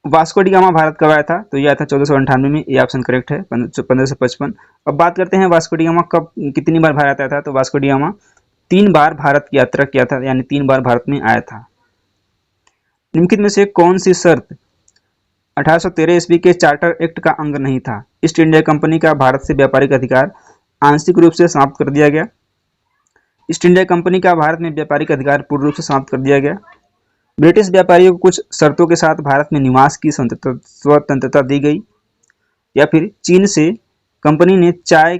Vasco D gamma Bharat कब आया था? तो यह आया था 1498 में, ये ऑप्शन करेक्ट है, 1555। अब बात करते हैं वास्को डी गामा कब कितनी बार भारत आया था? तो वास्को डी गामा 3 बार भारत की यात्रा किया था, यानी 3 बार भारत में आया था। निम्नलिखित में से कौन सी शर्त 1813 ईस्वी के चार्टर एक्ट का अंग नहीं था? ईस्ट इंडिया कंपनी का भारत से व्यापारिक अधिकार आंशिक रूप से समाप्त कर दिया गया। ईस्ट इंडिया कंपनी का भारत में व्यापारिक अधिकार पूर्ण रूप से समाप्त कर दिया गया। ब्रिटिश व्यापारियों को कुछ शर्तों के साथ भारत में निवास की स्वतंत्रता दी गई। या फिर चीन से कंपनी ने चाय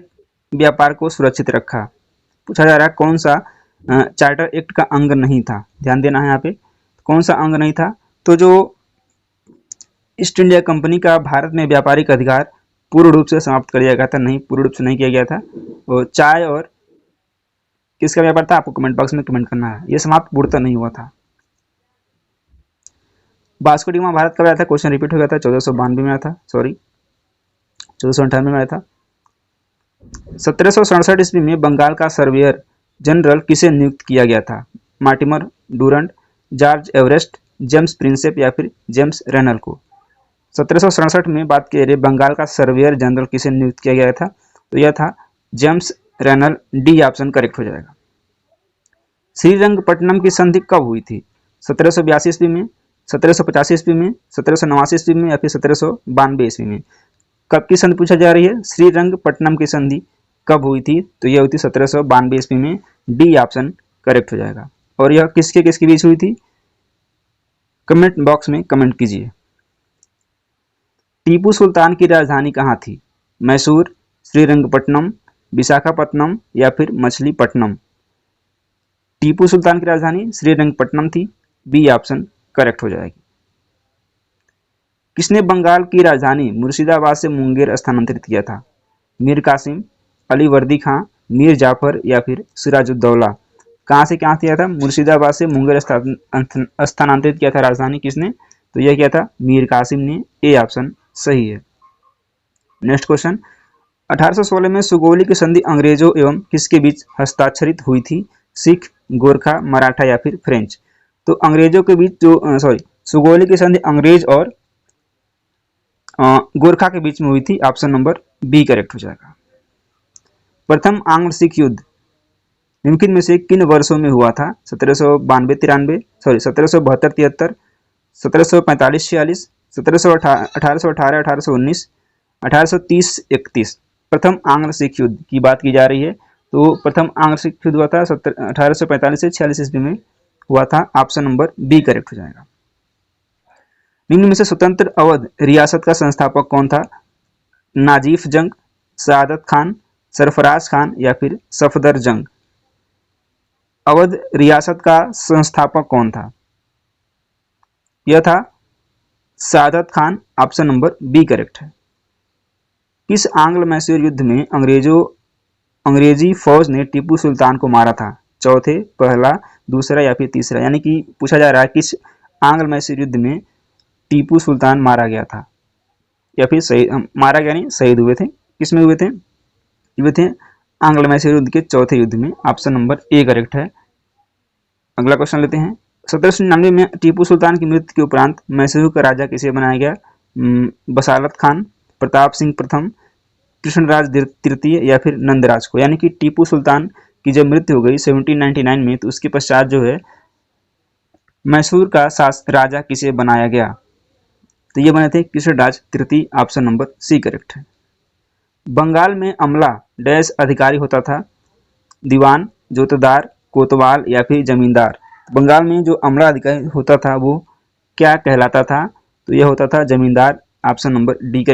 व्यापार को सुरक्षित रखा। पूछा जा रहा है कौन सा चार्टर एक्ट का अंग नहीं था? ध्यान देना है यहाँ पे, कौन सा अंग नहीं था? तो जो ईस्ट इंडिया कंपनी का भारत में व्यापारिक अधिकार पूर्ण रूप से समाप्त कर दिया गया था, नहीं, पूर्ण रूप से नहीं किया गया था। वो चाय और किसका व्यापार था? आपको कमेंट बॉक्स में कमेंट करना है। ये समाप्त पूर्णतः नहीं हुआ था। वास्को डी गामा भारत कब आया था? क्वेश्चन रिपीट हो गया था, 1492 में आया था, सॉरी 1498 में आया था। 1767 ईस्वी में बंगाल का सर्वेयर जनरल किसे नियुक्त किया गया था? Mortimer Durand, George Everest, James Prinsep या फिर जेम्स रेनल को? 1767 में बात की रही बंगाल का सर्वेयर जनरल किसे नियुक्त किया गया था? तो यह था James Rennell. D option correct हो जाएगा। श्रीरंगपट्टनम की संधि कब हुई थी? 1782 ईस्वी में, 1785 ईस्वी में, 1789 ईस्वी में या फिर 1792 ईस्वी में? कब की संधि पूछा जा रही है? श्रीरंगपट्टनम की संधि कब हुई थी? तो यह हुई थी 1792 ईस्वी में। डी ऑप्शन करेक्ट हो जाएगा। और यह किसके किसके बीच हुई थी? कमेंट बॉक्स में कमेंट कीजिए। टीपू सुल्तान की राजधानी कहाँ थी? मैसूर, श्रीरंगपट्टनम, विशाखापट्टनम या फिर मछलीपट्टनम? टीपू सुल्तान की राजधानी श्रीरंगपट्टनम थी। बी ऑप्शन करेक्ट हो जाएगी। किसने बंगाल की राजधानी मुर्शिदाबाद से मुंगेर स्थानांतरित किया था? मीर कासिम, अली वर्दी खां, मीर जाफर या फिर सिराजुद्दौला? कहाँ से क्या किया था? मुर्शिदाबाद से मुंगेर स्थानांतरित किया था राजधानी किसने? तो यह किया था मीर कासिम ने। ए ऑप्शन सही है। नेक्स्ट क्वेश्चन, 1816 में सुगौली की संधि अंग्रेजों एवं किसके बीच हस्ताक्षरित हुई थी? सिख, गोरखा, मराठा या फिर फ्रेंच? तो अंग्रेजों के बीच जो सुगौली की संधि अंग्रेज और गोरखा के बीच में हुई थी। ऑप्शन नंबर बी करेक्ट हो जाएगा। प्रथम आंग्ल सिख युद्ध निम्नलिखित में से किन वर्षों में हुआ था? 1772-93, सॉरी 1772-73, 1745-46, 1818, 1819, 1830-31? प्रथम आंग्ल सिख युद्ध की बात की जा रही है। तो प्रथम आंग्ल सिख युद्ध हुआ था 1845 से 46 ईस्वी में हुआ था। ऑप्शन नंबर बी करेक्ट हो जाएगा। निम्न में से स्वतंत्र अवध रियासत का संस्थापक कौन था? नाजीफ जंग, सादत खान, सरफराज खान या फिर सफदर जंग? अवध रियासत का संस्थापक कौन था? यह था Saadat Khan. Option number B correct है। किस आंग्ल मैसूर युद्ध में अंग्रेजी फौज ने टीपू सुल्तान को मारा था? चौथे, पहला, दूसरा या फिर तीसरा? यानी कि पूछा जा रहा है किस आंग्ल मैसूर युद्ध में टीपू सुल्तान मारा गया था या फिर मारा गया नहीं, शहीद हुए थे। किस में हुए थे? हुए थे आंग्ल मैसूर युद्ध के चौथे युद्ध में। ऑप्शन नंबर ए करेक्ट है। अगला क्वेश्चन लेते हैं। 1799 में टीपू सुल्तान की मृत्यु के उपरांत मैसूर का राजा किसे बनाया गया? बसालत खान, प्रताप सिंह प्रथम, कृष्णराज तृतीय या फिर नंदराज को? यानी कि टीपू सुल्तान की जब मृत्यु हो गई 1799 में, तो उसके पश्चात जो है मैसूर का राजा किसे बनाया गया? तो ये बने थे कृष्णराज तृतीय। ऑप्शन नंबर सी करेक्ट है। बंगाल में अमला डैश अधिकारी होता था? दीवान, जोतदार, कोतवाल या फिर जमींदार? बंगाल में जो अमला अधिकारी होता था वो क्या कहलाता था? तो यह होता था जमींदार। Option number D correct.